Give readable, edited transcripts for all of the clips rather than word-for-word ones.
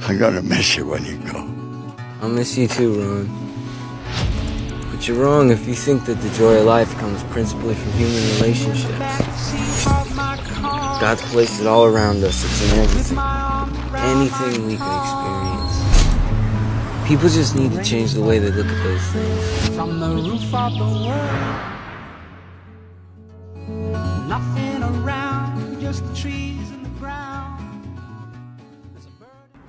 I'm gonna miss you when you go. I'll miss you too, Ron. But you're wrong if you think that the joy of life comes principally from human relationships. God's placed it all around us. It's in everything. Anything we can experience. People just need to change the way they look at those things. From the roof of the world, nothing around, just the trees and the ground.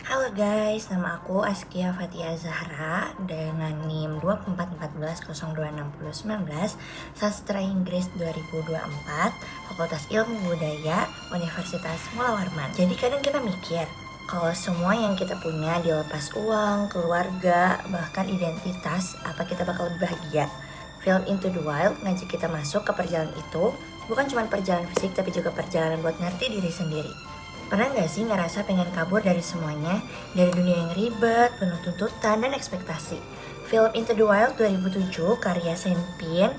Halo guys, nama aku Askia Fatia Zahra dengan NIM 2414026019, Sastra Inggris 2024, Fakultas Ilmu Budaya, Universitas Mula Warman. Jadi kadang kita mikir, kalau semua yang kita punya dilepas uang, keluarga, bahkan identitas, apa kita bakal lebih bahagia? Film Into the Wild ngajak kita masuk ke perjalanan itu, bukan cuma perjalanan fisik tapi juga perjalanan buat ngerti diri sendiri. Pernah gak sih ngerasa pengen kabur dari semuanya, dari dunia yang ribet, penuh tuntutan dan ekspektasi? Film Into the Wild 2007 karya Sean Penn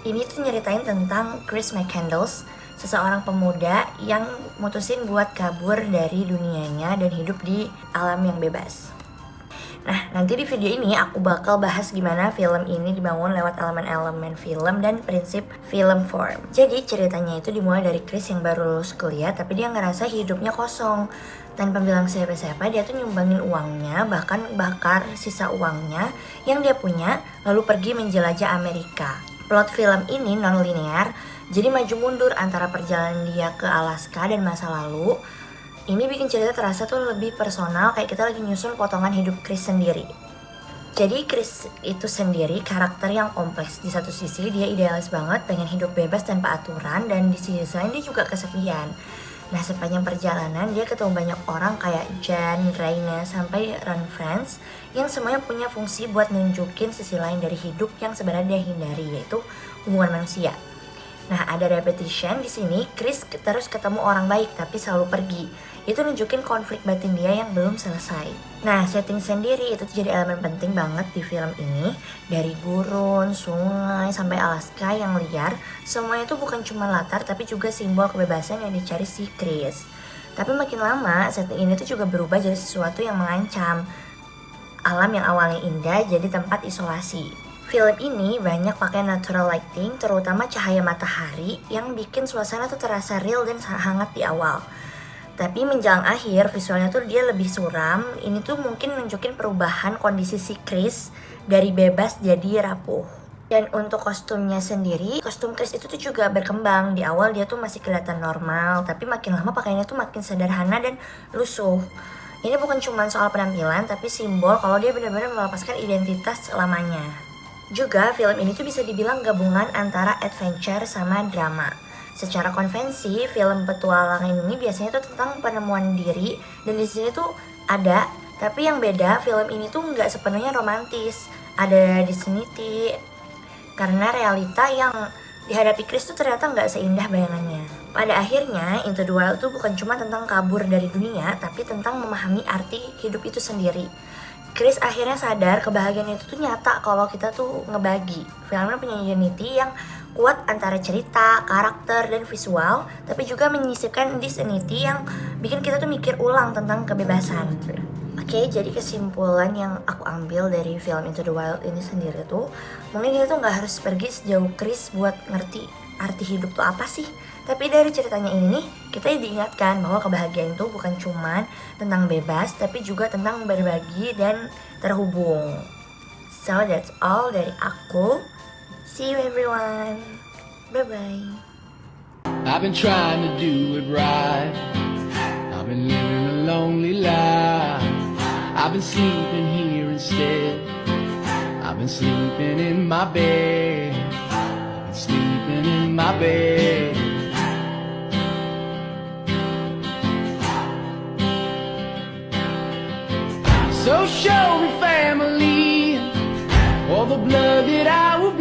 ini tuh nyeritain tentang Chris McCandless, seseorang pemuda yang mutusin buat kabur dari dunianya dan hidup di alam yang bebas. Nah, nanti di video ini aku bakal bahas gimana film ini dibangun lewat elemen-elemen film dan prinsip film form. Jadi ceritanya itu dimulai dari Chris yang baru lulus kuliah tapi dia ngerasa hidupnya kosong. Tanpa bilang siapa-siapa, dia tuh nyumbangin uangnya, bahkan bakar sisa uangnya yang dia punya, lalu pergi menjelajah Amerika. Plot film ini non-linear, jadi maju mundur antara perjalanan dia ke Alaska dan masa lalu. Ini bikin cerita terasa tuh lebih personal, kayak kita lagi nyusun potongan hidup Chris sendiri. Jadi Chris itu sendiri karakter yang kompleks. Di satu sisi dia idealis banget, pengen hidup bebas tanpa aturan, dan di sisi lain dia juga kesepian. Nah, sepanjang perjalanan dia ketemu banyak orang kayak Jen, Raina, sampai Ron Friends yang semuanya punya fungsi buat nunjukin sisi lain dari hidup yang sebenarnya dia hindari, yaitu hubungan manusia. Nah, ada repetition di sini. Chris terus ketemu orang baik tapi selalu pergi. Itu nunjukin konflik batin dia yang belum selesai. Nah, setting sendiri itu jadi elemen penting banget di film ini. Dari gurun, sungai, sampai Alaska yang liar, semuanya itu bukan cuma latar tapi juga simbol kebebasan yang dicari si Chris. Tapi makin lama, setting ini tuh juga berubah jadi sesuatu yang mengancam. Alam yang awalnya indah jadi tempat isolasi. Film ini banyak pakai natural lighting, terutama cahaya matahari yang bikin suasana tuh terasa real dan hangat di awal. Tapi menjelang akhir visualnya tuh dia lebih suram. Ini tuh mungkin nunjukin perubahan kondisi si Chris dari bebas jadi rapuh. Dan untuk kostumnya sendiri, kostum Chris itu tuh juga berkembang. Di awal dia tuh masih kelihatan normal, tapi makin lama pakaiannya tuh makin sederhana dan lusuh. Ini bukan cuma soal penampilan, tapi simbol kalau dia benar-benar melepaskan identitas lamanya. Juga film ini tuh bisa dibilang gabungan antara adventure sama drama. Secara konvensi, film petualangan ini biasanya tuh tentang penemuan diri, dan di sini tuh ada, tapi yang beda film ini tuh nggak sepenuhnya romantis. Ada disunity, karena realita yang dihadapi Chris tuh ternyata nggak seindah bayangannya. Pada akhirnya, Into the Wild tuh bukan cuma tentang kabur dari dunia, tapi tentang memahami arti hidup itu sendiri. Chris akhirnya sadar kebahagiaan itu tuh nyata kalau kita tuh ngebagi. Filmnya punya unity yang kuat antara cerita, karakter, dan visual, tapi juga menyisipkan disunity yang bikin kita tuh mikir ulang tentang kebebasan. Oke, jadi kesimpulan yang aku ambil dari film Into the Wild ini sendiri tuh, mungkin kita tuh gak harus pergi sejauh Chris buat ngerti arti hidup tuh apa sih. Tapi dari ceritanya ini nih, kita diingatkan bahwa kebahagiaan itu bukan cuma tentang bebas, tapi juga tentang berbagi dan terhubung. So that's all dari aku. See you everyone. Bye-bye. I've been trying to do it right. I've been living a lonely life. I've been sleeping here instead. I've been sleeping in my bed. I've been sleeping in my bed. So show me family, all the blood that I will